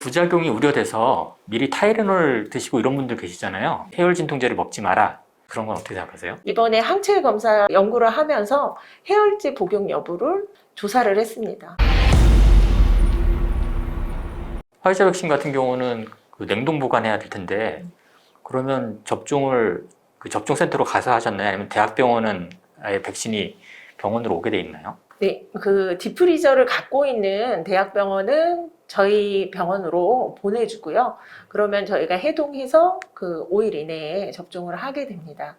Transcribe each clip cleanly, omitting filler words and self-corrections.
부작용이 우려돼서 미리 타이레놀 드시고 이런 분들 계시잖아요. 해열 진통제를 먹지 마라. 그런 건 어떻게 생각하세요? 이번에 항체 검사 연구를 하면서 해열제 복용 여부를 조사를 했습니다. 화이자 백신 같은 경우는 그 냉동 보관해야 될 텐데 그러면 접종을 그 접종센터로 가서 하셨나요? 아니면 대학병원은 아예 백신이 병원으로 오게 돼 있나요? 네, 그 디프리저를 갖고 있는 대학병원은 저희 병원으로 보내주고요. 그러면 저희가 해동해서 그 5일 이내에 접종을 하게 됩니다.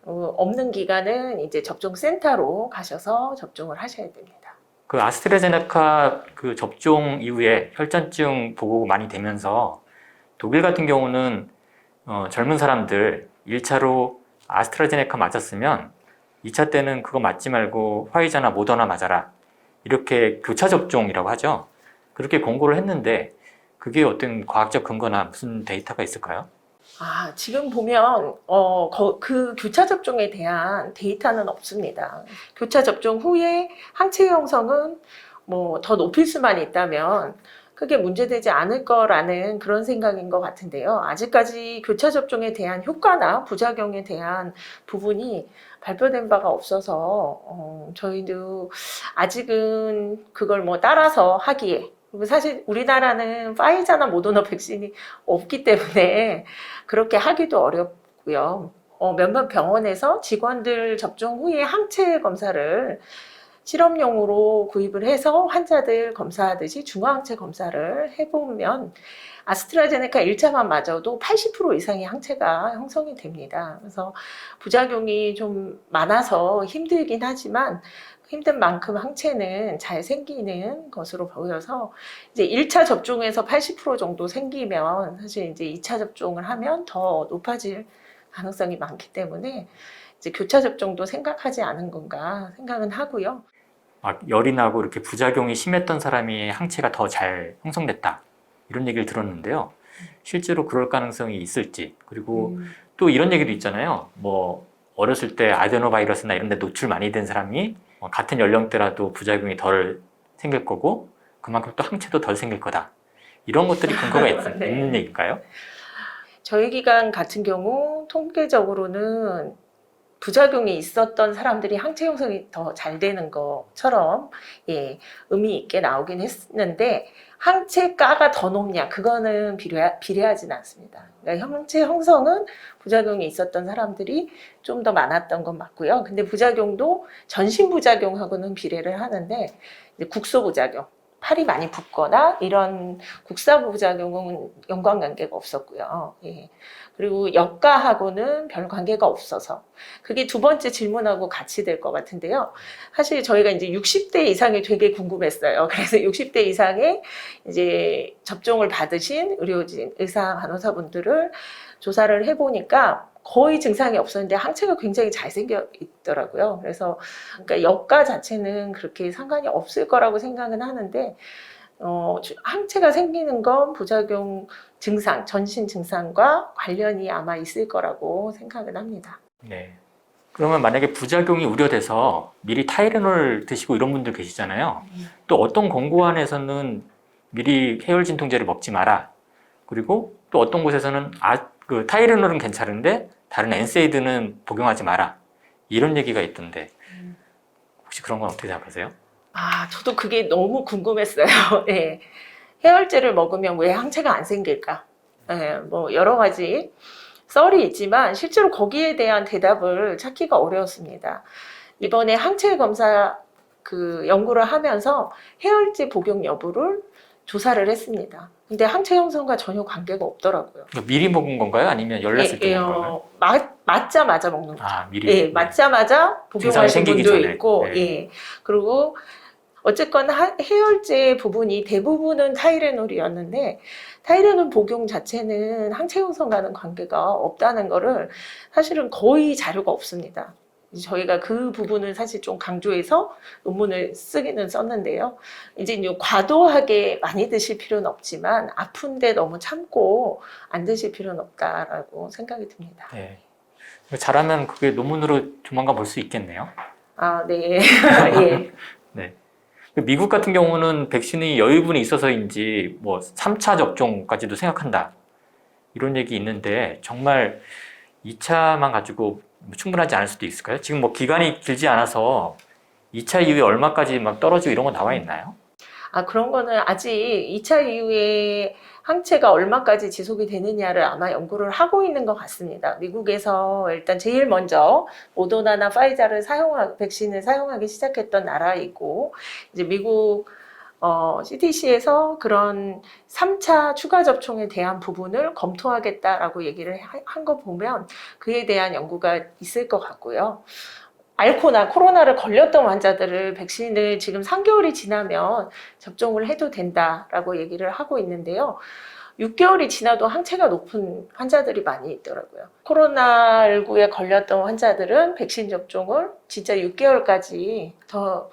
없는 기간은 이제 접종센터로 가셔서 접종을 하셔야 됩니다. 그 아스트라제네카 그 접종 이후에 혈전증 보고가 많이 되면서 독일 같은 경우는 젊은 사람들 1차로 아스트라제네카 맞았으면 2차 때는 그거 맞지 말고 화이자나 모더나 맞아라. 이렇게 교차 접종이라고 하죠. 그렇게 권고를 했는데 그게 어떤 과학적 근거나 무슨 데이터가 있을까요? 지금 보면 그 교차 접종에 대한 데이터는 없습니다. 교차 접종 후에 항체 형성은 뭐 더 높일 수만 있다면 크게 문제되지 않을 거라는 그런 생각인 것 같은데요. 아직까지 교차 접종에 대한 효과나 부작용에 대한 부분이 발표된 바가 없어서 저희도 아직은 그걸 뭐 따라서 하기에, 그리고 사실 우리나라는 파이자나 모더나 백신이 없기 때문에 그렇게 하기도 어렵고요. 몇몇 병원에서 직원들 접종 후에 항체 검사를 실험용으로 구입을 해서 환자들 검사하듯이 중화항체 검사를 해보면 아스트라제네카 1차만 맞아도 80% 이상의 항체가 형성이 됩니다. 그래서 부작용이 좀 많아서 힘들긴 하지만 힘든 만큼 항체는 잘 생기는 것으로 보여서 이제 1차 접종에서 80% 정도 생기면 사실 이제 2차 접종을 하면 더 높아질 가능성이 많기 때문에 이제 교차 접종도 생각하지 않은 건가 생각은 하고요. 막 열이 나고 이렇게 부작용이 심했던 사람이 항체가 더 잘 형성됐다. 이런 얘기를 들었는데요. 실제로 그럴 가능성이 있을지. 그리고 또 이런 얘기도 있잖아요. 뭐 어렸을 때 아데노바이러스나 이런 데 노출 많이 된 사람이 같은 연령대라도 부작용이 덜 생길 거고 그만큼 또 항체도 덜 생길 거다. 이런 것들이 근거가 네. 있는 얘기일까요? 저희 기관 같은 경우 통계적으로는 부작용이 있었던 사람들이 항체 형성이 더 잘 되는 것처럼 의미 있게 나오긴 했는데 항체가가 더 높냐 그거는 비례하진 않습니다. 그러니까 항체 형성은 부작용이 있었던 사람들이 좀 더 많았던 건 맞고요. 근데 부작용도 전신 부작용하고는 비례를 하는데 이제 국소 부작용, 팔이 많이 붓거나 이런 국사 부작용은 연관관계가 없었고요. 그리고 역가하고는 별 관계가 없어서 그게 두 번째 질문하고 같이 될 것 같은데요. 사실 저희가 이제 60대 이상이 되게 궁금했어요. 그래서 60대 이상의 이제 접종을 받으신 의료진, 의사, 간호사분들을 조사를 해보니까 거의 증상이 없었는데 항체가 굉장히 잘 생겨 있더라고요. 그래서 그러니까 역가 자체는 그렇게 상관이 없을 거라고 생각은 하는데 항체가 생기는 건 부작용 증상, 전신 증상과 관련이 아마 있을 거라고 생각은 합니다. 네. 그러면 만약에 부작용이 우려돼서 미리 타이레놀 드시고 이런 분들 계시잖아요. 또 어떤 권고안에서는 미리 해열 진통제를 먹지 마라. 그리고 또 어떤 곳에서는 그 타이레놀은 괜찮은데 다른 엔세이드는 복용하지 마라. 이런 얘기가 있던데 혹시 그런 건 어떻게 생각하세요? 저도 그게 너무 궁금했어요. 네. 해열제를 먹으면 왜 항체가 안 생길까? 뭐 여러 가지 썰이 있지만 실제로 거기에 대한 대답을 찾기가 어려웠습니다. 이번에 항체 검사 그 연구를 하면서 해열제 복용 여부를 조사를 했습니다. 근데 항체 형성과 전혀 관계가 없더라고요. 그러니까 미리 먹은 건가요? 아니면 열났을 때 먹은 건가요? 맞자마자 먹는 거죠. 미리. 맞자마자 증상이 복용하신 생기기 분도 전에. 있고, 네. 그리고 어쨌건 해열제 부분이 대부분은 타이레놀이었는데 타이레놀 복용 자체는 항체 형성과는 관계가 없다는 거를 사실은 거의 자료가 없습니다. 저희가 그 부분을 사실 좀 강조해서 논문을 쓰기는 썼는데요. 이제 과도하게 많이 드실 필요는 없지만 아픈데 너무 참고 안 드실 필요는 없다라고 생각이 듭니다. 네. 잘하면 그게 논문으로 조만간 볼 수 있겠네요. 네. 예. 네. 미국 같은 경우는 백신의 여유분이 있어서인지 뭐 3차 접종까지도 생각한다. 이런 얘기 있는데 정말 2차만 가지고 충분하지 않을 수도 있을까요? 지금 뭐 기간이 길지 않아서 2차 이후에 얼마까지 막 떨어지고 이런 거 나와 있나요? 그런 거는 아직 2차 이후에 항체가 얼마까지 지속이 되느냐를 아마 연구를 하고 있는 것 같습니다. 미국에서 일단 제일 먼저 모더나나 파이자를 백신을 사용하기 시작했던 나라이고, 이제 미국 CDC에서 그런 3차 추가 접종에 대한 부분을 검토하겠다라고 얘기를 한 거 보면 그에 대한 연구가 있을 것 같고요. 앓거나 코로나를 걸렸던 환자들을 백신을 지금 3개월이 지나면 접종을 해도 된다라고 얘기를 하고 있는데요. 6개월이 지나도 항체가 높은 환자들이 많이 있더라고요. 코로나19에 걸렸던 환자들은 백신 접종을 진짜 6개월까지 더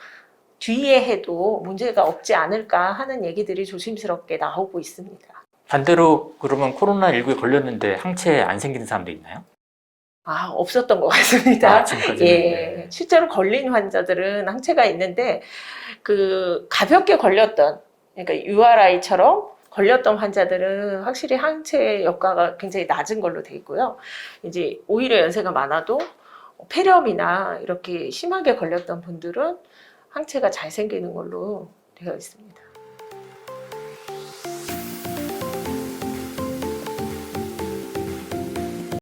뒤에 해도 문제가 없지 않을까 하는 얘기들이 조심스럽게 나오고 있습니다. 반대로 그러면 코로나19에 걸렸는데 항체 안 생기는 사람도 있나요? 없었던 것 같습니다. 지금까지는. 예, 실제로 걸린 환자들은 항체가 있는데 그 가볍게 걸렸던, 그러니까 URI처럼 걸렸던 환자들은 확실히 항체 효과가 굉장히 낮은 걸로 돼 있고요. 이제 오히려 연세가 많아도 폐렴이나 이렇게 심하게 걸렸던 분들은 항체가 잘 생기는 걸로 되어 있습니다.